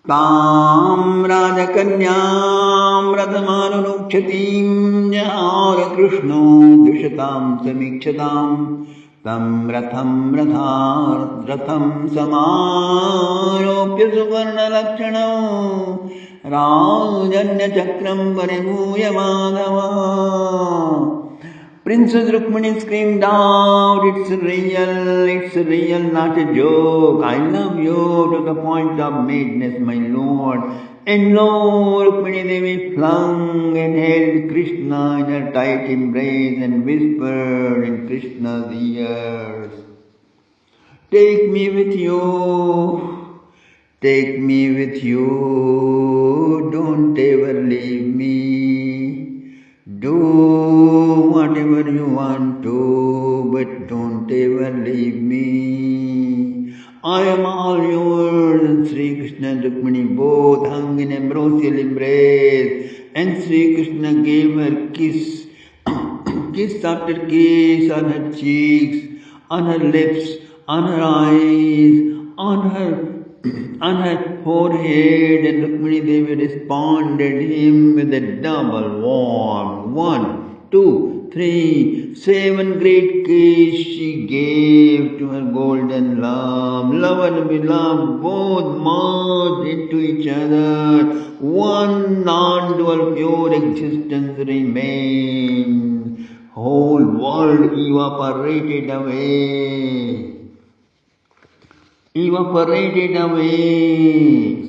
तां राजकन्यां रथमानुरोक्षतीं जहार कृष्णो दुषतां समीक्षतां तं रथं समारोप्य सुवर्णलक्षणौ राजन्यचक्रं परिभूय Madhav. Princess Rukmini screamed out, it's real, not a joke. I love you to the point of madness, my lord. And lo, Rukmini Devi flung and held Krishna in her tight embrace and whispered in Krishna's ears, take me with you, take me with you, don't ever leave me. Do whatever you want to, but don't ever leave me. I am all yours. And Sri Krishna and Rukmini both hung in ambrosial embrace, and Sri Krishna gave her kiss, kiss after kiss on her cheeks, on her lips, on her eyes, on her forehead, and Rukmini Devi responded him with a double warm 1, 2, 3, 7 great kisses she gave to her golden love. Love and beloved both merged into each other. One non-dual pure existence remained. Whole world evaporated away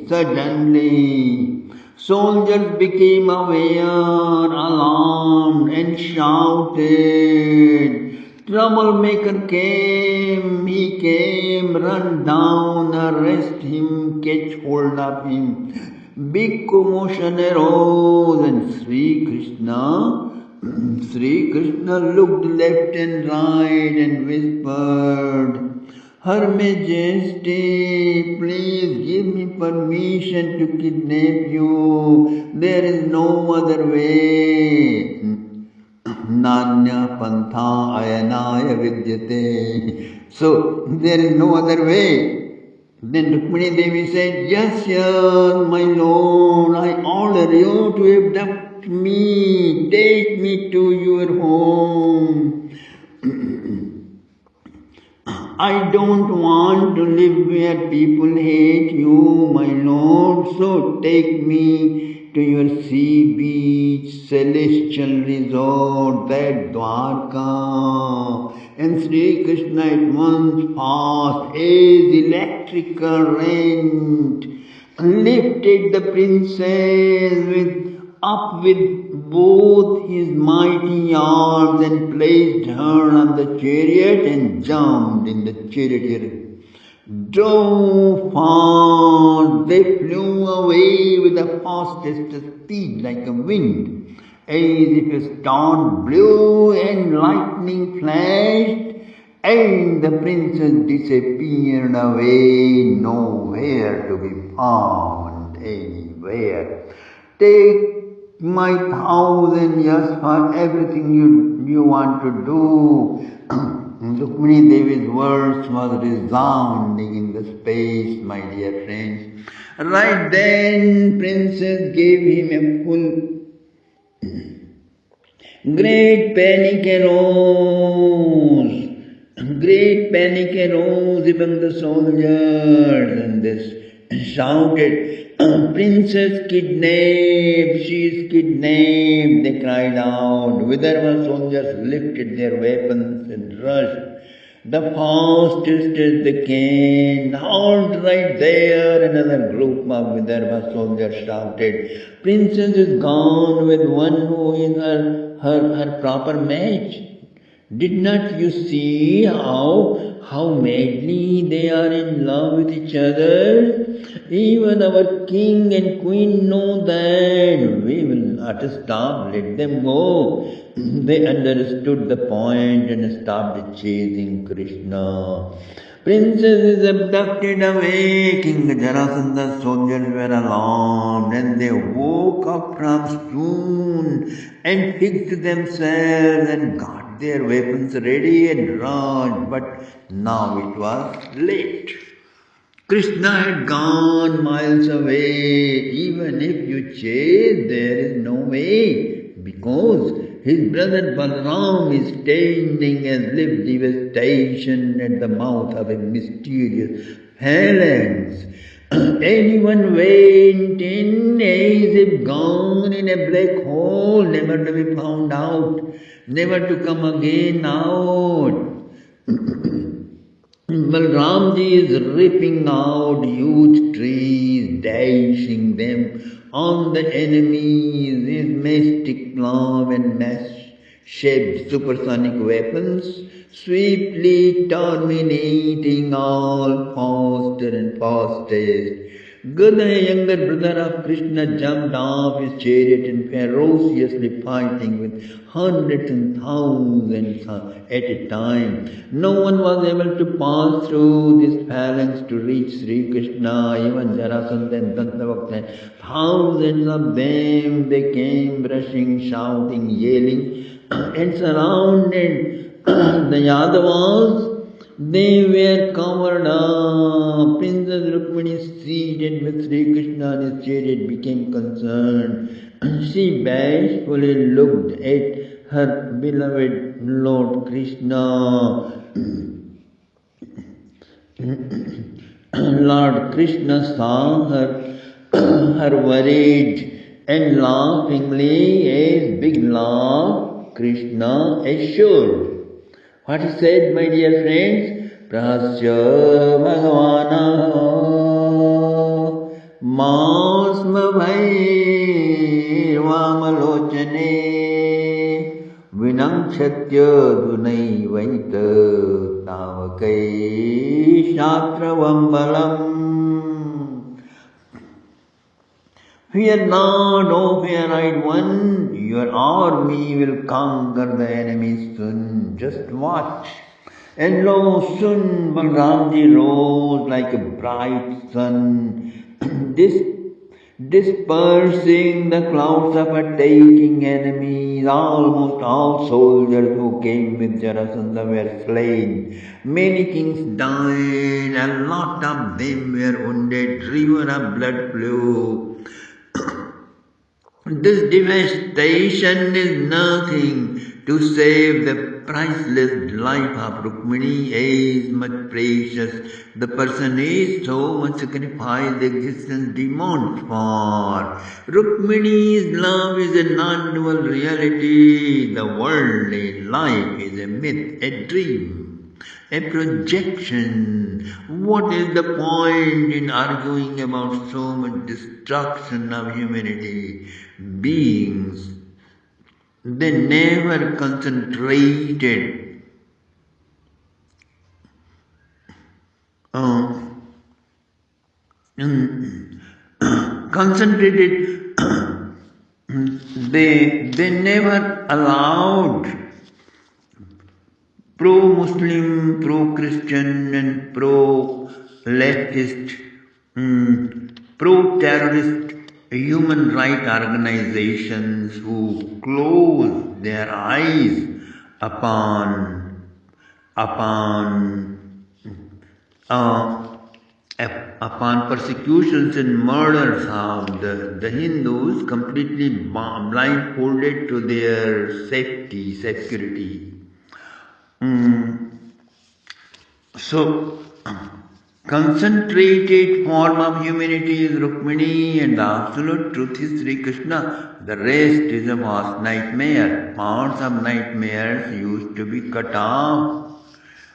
suddenly. Soldiers became aware, alarmed, and shouted. Troublemaker came, he came, run down, arrest him, catch hold of him. Big commotion arose, and Sri Krishna looked left and right and whispered, Her Majesty, please give me permission to kidnap you. There is no other way. Nanya pantha ayanaya vidyate. So, there is no other way. Then Rukmini Devi said, Yes, my lord, I order you to abduct me. Take me to your home. I don't want to live where people hate you, my lord, so take me to your sea beach, celestial resort, that Dwarka. And Sri Krishna at once passed as electric current, lifted the princess up with both his mighty arms and placed her on the chariot and jumped in the chariot. Drove far, they flew away with the fastest speed like a wind, as if a storm blew and lightning flashed, and the princess disappeared away, nowhere to be found anywhere. Take my 1,000 years for everything you want to do. Rukmini Devi's words was resounding in the space, my dear friends. Right then, princess gave him a full great panic arose. Great panic arose among the soldiers, and they shouted, Princess kidnapped, she is kidnapped, they cried out. Vidarbha soldiers lifted their weapons and rushed. The fastest as they can. Halt right there, another group of Vidarbha soldiers shouted. Princess is gone with one who is her proper match. Did not you see how madly they are in love with each other? Even our king and queen know that. We will not stop, let them go. They understood the point and stopped chasing Krishna. Princess is abducted away. King Jarasanda's soldiers were alarmed, and they woke up from swoon and fixed themselves and got their weapons ready and rushed. But now it was late. Krishna had gone miles away. Even if you chase, there is no way, because his brother Balaram is standing as if devastation at the mouth of a mysterious phalanx. Anyone went in as if gone in a black hole, never to be found out, never to come again out. Balramji is ripping out huge trees, dashing them on the enemies, his mystic love and mass-shaped supersonic weapons, swiftly terminating all faster and fastest. Gada, younger brother of Krishna, jumped off his chariot and ferociously fighting with hundreds and thousands at a time. No one was able to pass through this phalanx to reach Sri Krishna, even Jarasandha and Dantavakta. Thousands of them, they came rushing, shouting, yelling, and surrounded the Yadavas. They were covered up. Princess Rukmini, seated with Sri Krishna on his chariot, became concerned. She bashfully looked at her beloved Lord Krishna. Lord Krishna saw her worried and laughingly, a big laugh, Krishna assured. What he said, my dear friends? Prasya Bhagavana Masma Bhai Vamalochane Vinamchatya Dunai Vaita Tavakai Shatravambalam. Fear not, O fair-eyed one, your army will conquer the enemy soon. Just watch. And lo, soon Balramji rose like a bright sun, dispersing the clouds of attacking enemies. Almost all soldiers who came with Jarasandha were slain. Many kings died, a lot of them were wounded, river of blood flew. This devastation is nothing to save the priceless life of Rukmini, as much precious the person is, so much sacrifice the existence demands for. Rukmini's love is a non-dual reality. The worldly life is a myth, a dream, a projection. What is the point in arguing about so much destruction of humanity? Beings, they never concentrated they never allowed pro-Muslim, pro-Christian and pro-leftist, pro-terrorist human rights organizations who close their eyes upon persecutions and murders of the Hindus, completely blindfolded to their safety, security. So, concentrated form of humanity is Rukmini and the absolute truth is Sri Krishna. The rest is a vast nightmare. Parts of nightmares used to be cut off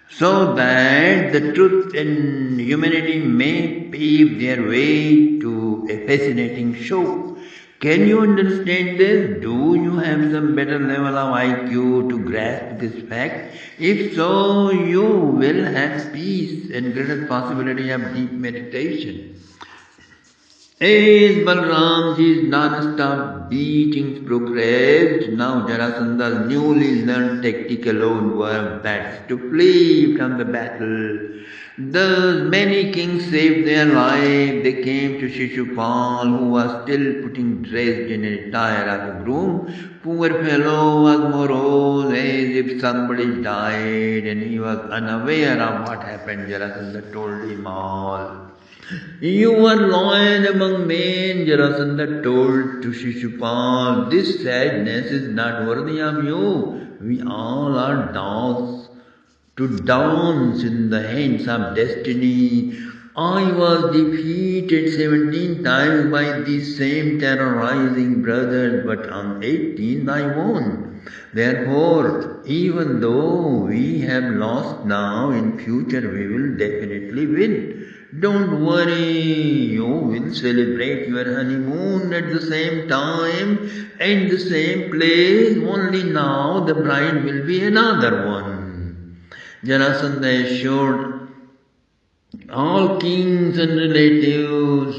so that the truth and humanity may pave their way to a fascinating show. Can you understand this? Do you have some better level of IQ to grasp this fact? If so, you will have peace and greater possibility of deep meditation. As Balramji's non-stop beatings progressed, now Jarasandha's newly learned tactic alone worked, that's to flee from the battle. Thus many kings saved their life. They came to Shishupal, who was still putting dressed in a attire of a groom. Poor fellow was morose, as if somebody died, and he was unaware of what happened. Jarasandha told him all. You are lion among men, Jarasandha told to Shishupal. This sadness is not worthy of you. We all are dogs to dance in the hands of destiny. I was defeated 17 times by these same terrorizing brothers, but on 18th I won. Therefore, even though we have lost now, in future we will definitely win. Don't worry, you will celebrate your honeymoon at the same time and the same place, only now the bride will be another one. Jarasandha assured all kings and relatives.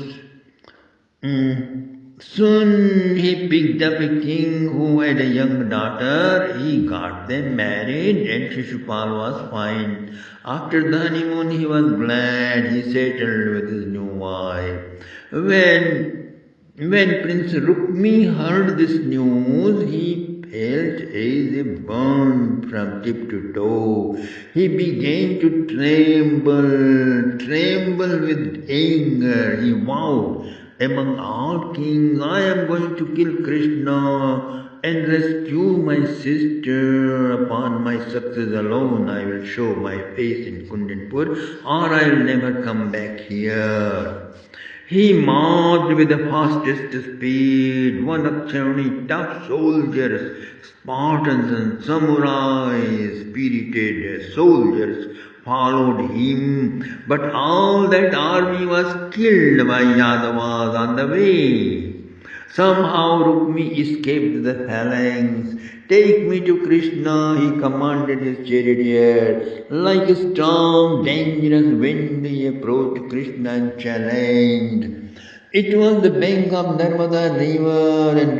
Soon he picked up a king who had a young daughter. He got them married and Shishupal was fine. After the honeymoon he was glad he settled with his new wife. When Prince Rukmi heard this news, he felt as if burned from tip to toe. He began to tremble with anger. He vowed, among all kings, I am going to kill Krishna and rescue my sister. Upon my success alone, I will show my face in Kundanpur, or I will never come back here. He marched with the fastest speed. 170 tough soldiers, Spartans and samurais, spirited soldiers followed him. But all that army was killed by Yadavas on the way. Somehow Rukmi escaped the phalanx. Take me to Krishna, he commanded his chariot. Like a strong, dangerous wind, he approached Krishna and challenged. It was the bank of Narmada river and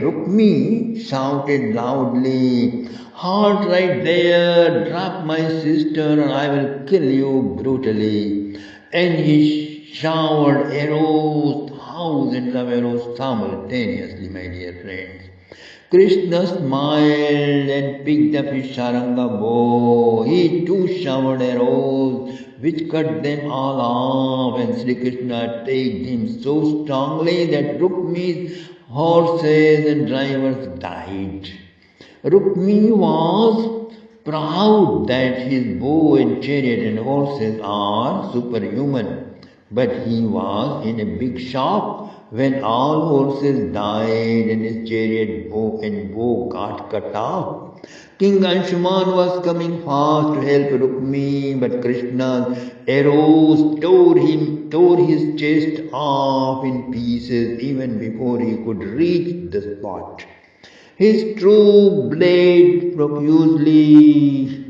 Rukmi shouted loudly, Halt right there, drop my sister or I will kill you brutally. And he showered arrows, thousands of arrows simultaneously, my dear friends. Krishna smiled and picked up his Sharanga bow. He too showered arrows, which cut them all off, and Sri Krishna attacked him so strongly that Rukmi's horses and drivers died. Rukmi was proud that his bow and chariot and horses are superhuman, but he was in a big shock when all horses died and his chariot and bow got cut off. King Anshuman was coming fast to help Rukmi, but Krishna's arrows tore his chest off in pieces even before he could reach the spot. His true blade profusely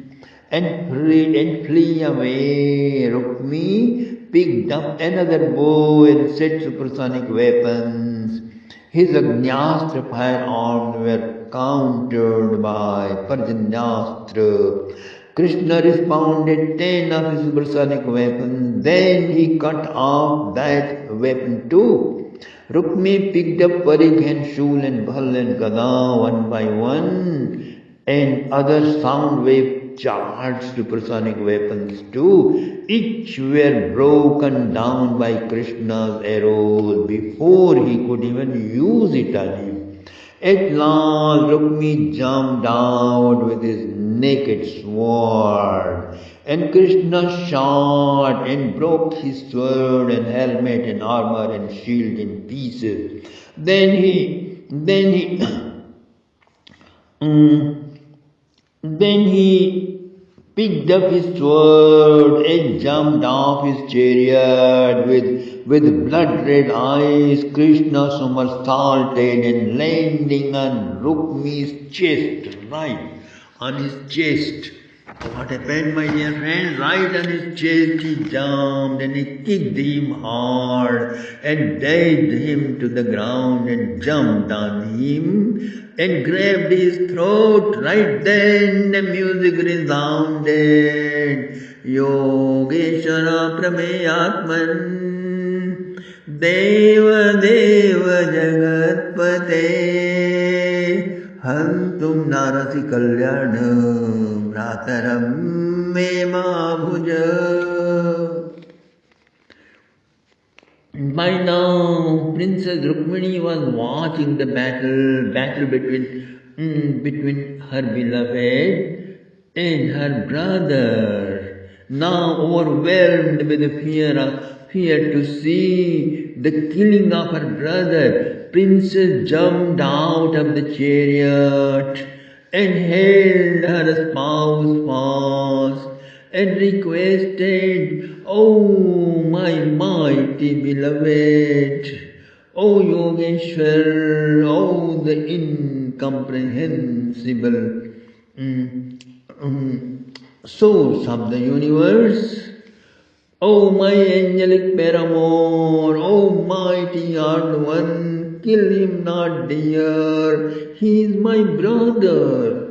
and flee away. Rukmi picked up another bow and set supersonic weapons. His Agnastra firearms were countered by Parjanastra. Krishna responded 10 of his supersonic weapons. Then he cut off that weapon too. Rukmi picked up Parig and Shul and Bhal and Gada one by one, and other sound wave charged supersonic weapons too. Each were broken down by Krishna's arrows before he could even use it on him. At last, Rukmi jumped out with his naked sword, and Krishna shot and broke his sword and helmet and armor and shield in pieces. Then he picked up his sword and jumped off his chariot with blood-red eyes. Krishna somersaulted and landing on Rukmi's chest, right on his chest. What happened, my dear friend? Right on his chest he jumped and he kicked him hard and dragged him to the ground and jumped on him and grabbed his throat. Right then the music resounded. Yogeshwara Prameyatman Deva Deva Jagatpate Hantum Narasi Kalyanam Rataram Me Mabuja. By now, Princess Rukmini was watching the battle between her beloved and her brother. Now overwhelmed with fear to see the killing of her brother, Princess jumped out of the chariot and held her spouse fast and requested, "O my mighty beloved, O Yogeshwar, O the incomprehensible source of the universe, O my angelic paramour, O mighty art one, kill him not, dear, he is my brother."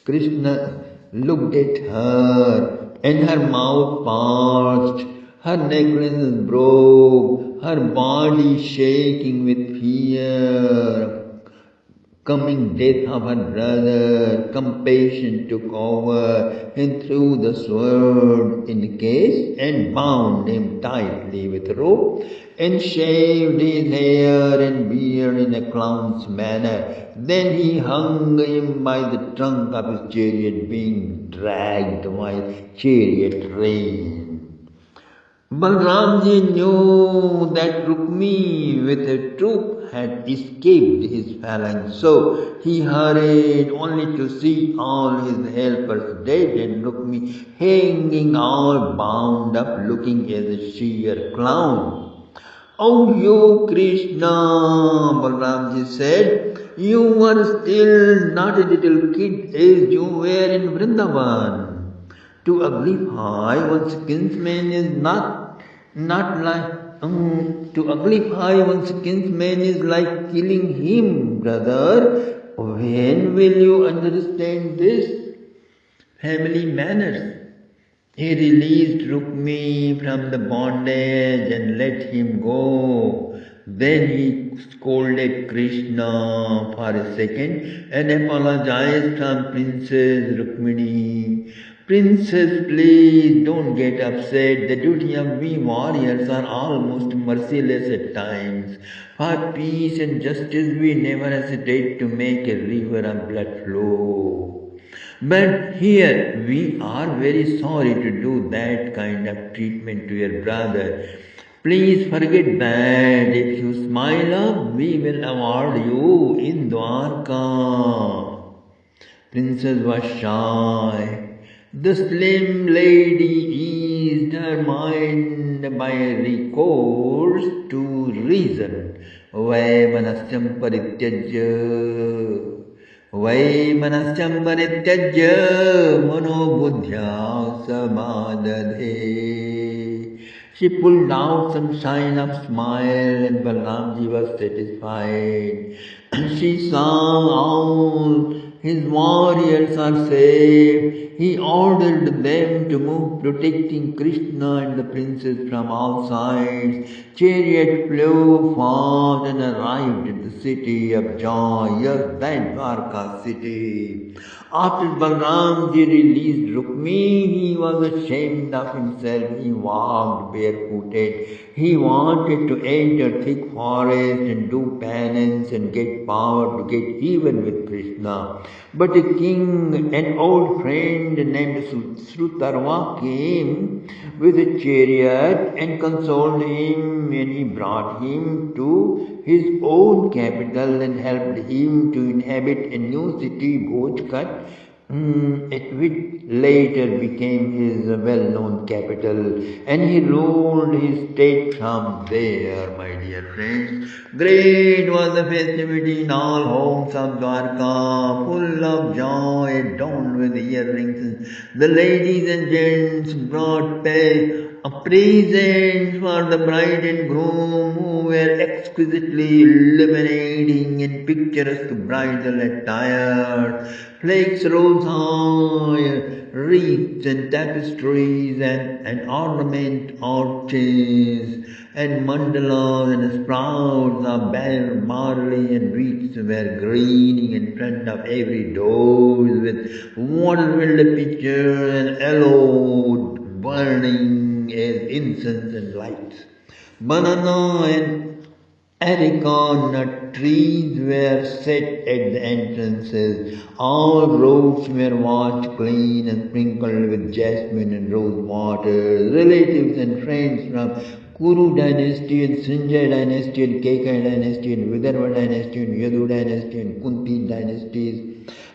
Krishna looked at her, and her mouth parched, her necklaces broke, her body shaking with fear. Coming death of her brother, compassion took over and threw the sword in the case and bound him tightly with rope and shaved his hair and beard in a clown's manner. Then he hung him by the trunk of his chariot, being dragged while chariot ran. Balramji knew that Rukmi with a troop had escaped his phalanx, so he hurried only to see all his helpers dead and Rukmi hanging all bound up looking as a sheer clown. "Oh, you Krishna," Balramji said, "you are still not a little kid as you were in Vrindavan. To uglify one's kinsman is not like to uglify one's kinsman is like killing him, brother. When will you understand this? Family manners." He released Rukmi from the bondage and let him go. Then he scolded Krishna for a second and apologized from Princess Rukmini. "Princess, please don't get upset. The duty of we warriors are almost merciless at times. For peace and justice we never hesitate to make a river of blood flow. But here we are very sorry to do that kind of treatment to your brother. Please forget that. If you smile up, we will award you in Dwarka." Princess was shy. The slim lady eased her mind by recourse to reason. "Vaimanasyam parityajya Vaimanasyam parityajya manobuddhya samadadhe." She pulled out some sign of smile and Balramji was satisfied. She saw all his warriors are safe. He ordered them to move, protecting Krishna and the princess from all sides. Chariot flew fast and arrived at the city of joy, yes, that Dwarka city. After Balramji released Rukmi, he was ashamed of himself. He walked barefooted. He wanted to enter thick forest and do penance and get power to get even with Krishna. But a king, an old friend named Srutarva, came with a chariot and consoled him, and he brought him to his own capital and helped him to inhabit a new city, Bhojkat, which later became his well-known capital, and he ruled his state from there, my dear friends. Great was the festivity in all homes of Dwarka, full of joy, adorned with earrings. The ladies and gents brought a present for the bride and groom, who were exquisitely illuminating in picturesque bridal attire. Flakes rose high, wreaths and tapestries and ornament arches and mandalas and sprouts of barley and wheats were greening in front of every door with water-filled pitchers and aloe burning as incense and lights. banana and areca trees were set at the entrances. All roads were washed clean and sprinkled with jasmine and rose water. Relatives and friends from Kuru dynasty and Sanjay dynasty and Kekai dynasty and Vidarbha dynasty and Yadu dynasty and Kunti dynasties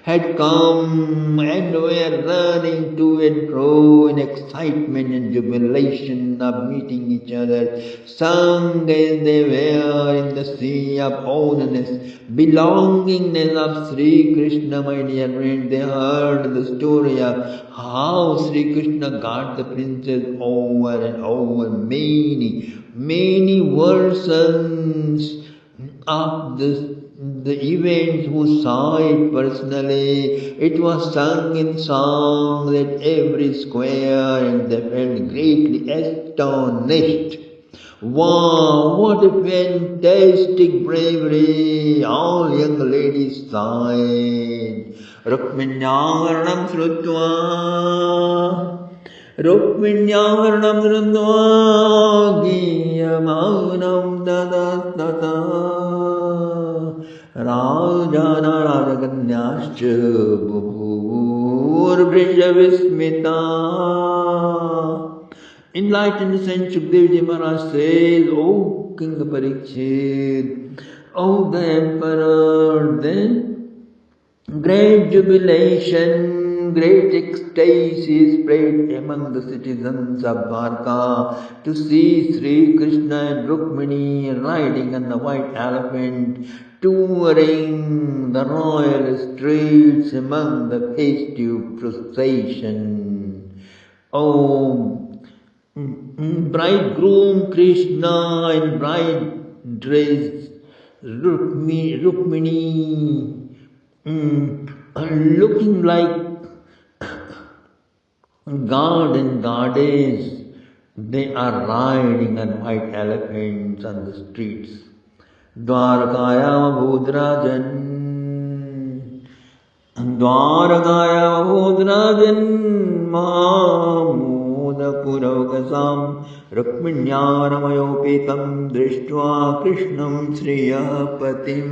had come and were running to and fro in excitement and jubilation of meeting each other, sung as they were in the sea of ownness, belongingness of Sri Krishna, my dear friend. They heard the story of how Sri Krishna got the princess over and over many versions of the events who saw it personally. It was sung in songs at every square and they felt greatly astonished. Wow, what a fantastic bravery! All young ladies sighed. Rukminyavarnam srutva Rukminyavarnam srutva Giyamanam tata Rajana Rajaganyascha Bhur Brishavismita. Enlightened Saint Shukdevji Maharaj says, O King Parikshit, O the Emperor, then great jubilation, great ecstasy spread among the citizens of Dwarka to see Sri Krishna and Rukmini riding on the white elephant, touring the royal streets among the festive procession. Oh, bridegroom Krishna and bride dress Rukmini, looking like god and goddess. They are riding on white elephants on the streets. Dwarakaya Bhudrajan Dwarakaya Bhudrajan Mahamoda Puraukasam Rukminyaramayopitam Drishtva Krishnam Sriyapatim.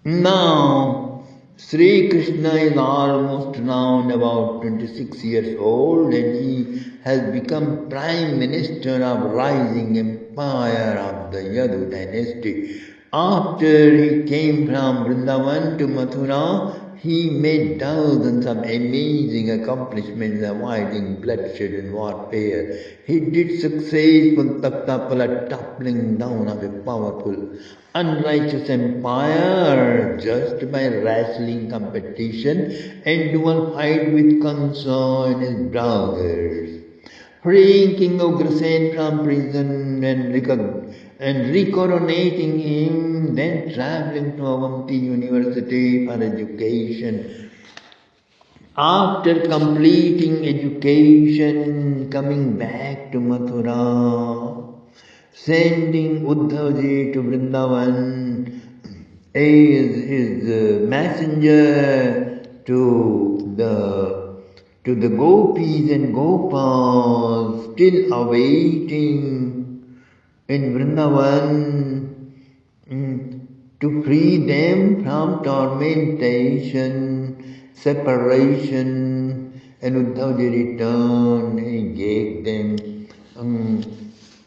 Now, Sri Krishna is almost round about 26 years old and he has become Prime Minister of rising empire of the Yadu dynasty. After he came from Vrindavan to Mathura, he made thousands of amazing accomplishments avoiding bloodshed and warfare. He did successful Taptapala toppling down of a powerful unrighteous empire just by wrestling competition and dual fight with Kansa and his brothers. Freeing King Ugrasen from prison and recoronating him, then traveling to Avanti University for education. After completing education, coming back to Mathura, sending Uddhavji to Vrindavan as his messenger to the gopis and gopas still awaiting in Vrindavan to free them from tormentation, separation, and Uddhavji returned.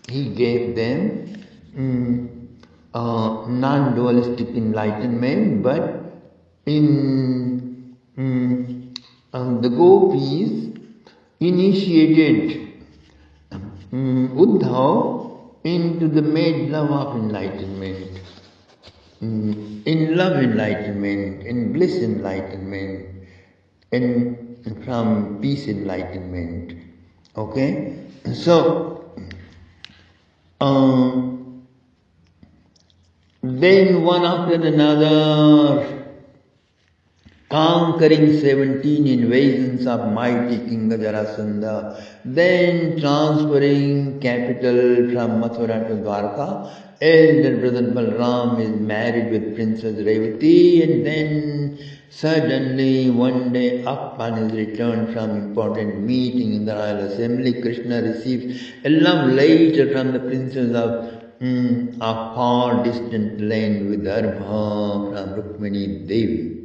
He gave them non-dualistic enlightenment, but the gopis initiated Uddhav into the made love of enlightenment, in love enlightenment, in bliss enlightenment, and from peace enlightenment. Okay? So, then one after another, conquering 17 invasions of mighty King Jarasandha, then transferring capital from Mathura to Dwarka. Elder brother Balram is married with Princess Revati, and then suddenly one day upon his return from important meeting in the royal assembly, Krishna receives a love letter from the princess of a far distant land Vidarbha from Rukmini Devi.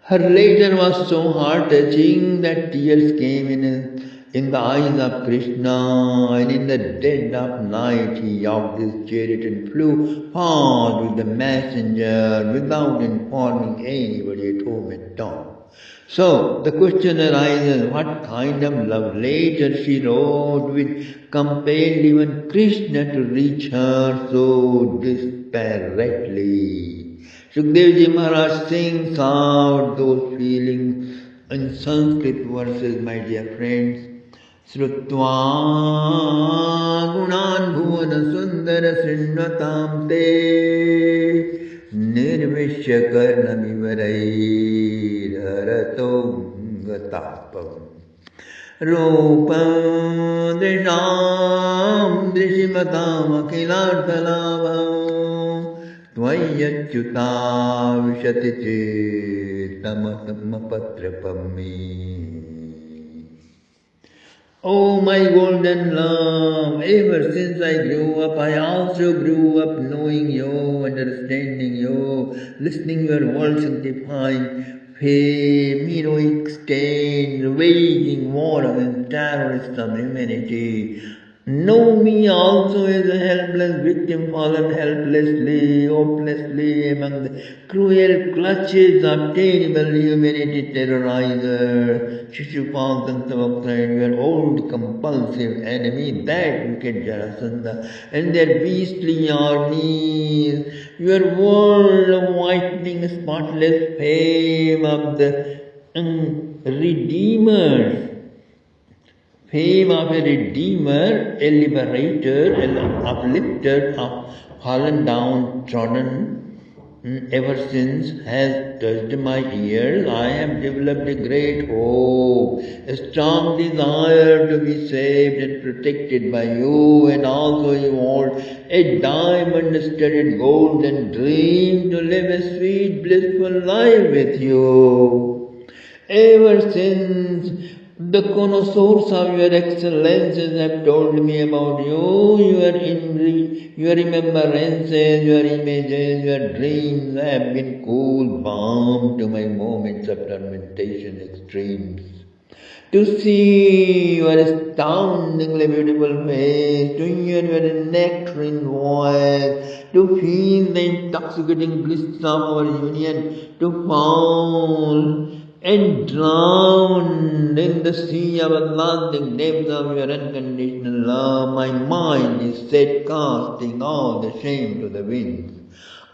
Her letter was so heart-touching that tears came in the eyes of Krishna, and in the dead of night he yacked his chariot and flew far with the messenger without informing anybody at home at all. So the question arises, what kind of love letter she wrote which compelled even Krishna to reach her so desperately? Sukadevji Maharaj sings out those feelings in Sanskrit verses, my dear friends. Srutva gunan bhuvana sundara srinvatam te nirvishya karna vivarai haratom gatapam rupam drisham drishimatam akhilartalavam Tvayachyuta vishati chetamatampatrapami. Oh my golden love, ever since I grew up, I also grew up knowing you, understanding you, listening your words sanctifying fame, heroic stand, waging war against terrorists of humanity. Know me also as a helpless victim fallen helplessly, hopelessly among the cruel clutches of terrible humanity terrorizer, Shishupal and Tavakra, your old compulsive enemy, that wicked Jarasandha, and their beastly armies, your world of whitening spotless fame of the Redeemers. Fame of a redeemer, a liberator, an uplifter of fallen downtrodden, ever since has touched my ears. I have developed a great hope, a strong desire to be saved and protected by you, and also evolved a diamond-studded golden dream to live a sweet, blissful life with you. Ever since the connoisseurs of your excellences have told me about you, your remembrances, your images, your dreams have been cool balm to my moments of tormentation extremes. To see your astoundingly beautiful face, to hear your nectarine voice, to feel the intoxicating bliss of our union, to fall and drown in the sea of everlasting depths of your unconditional love, my mind is set casting all the shame to the winds.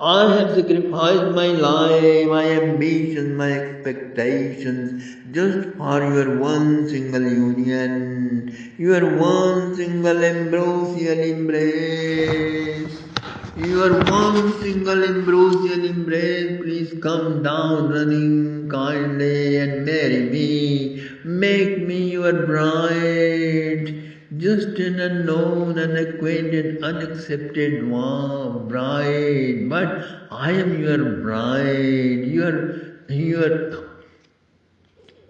I have sacrificed my life, my ambitions, my expectations, just for your one single union, your one single ambrosial embrace. Your one single ambrosial embrace, please come down running kindly and marry me. Make me your bride. Just an unknown, unacquainted, unaccepted bride. But I am your bride.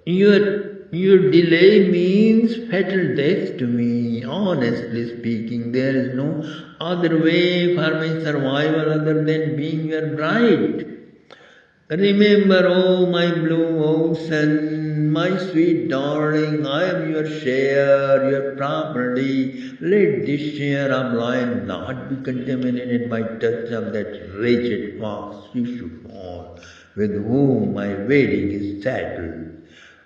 Your delay means fatal death to me. Honestly speaking, there is no other way for my survival other than being your bride. Remember, oh my blue ocean, my sweet darling, I am your share, your property. Let this share of life not be contaminated by touch of that wretched fox Shishupal, with whom my wedding is settled.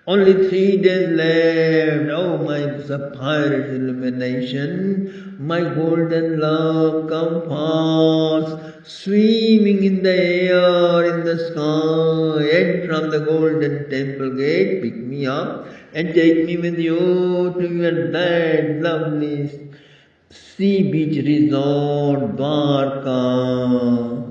Only 3 days left, oh my sapphire illumination, my golden love, come fast, swimming in the air, in the sky, and from the golden temple gate, pick me up and take me with you to your that lovely sea beach resort, Dwarka.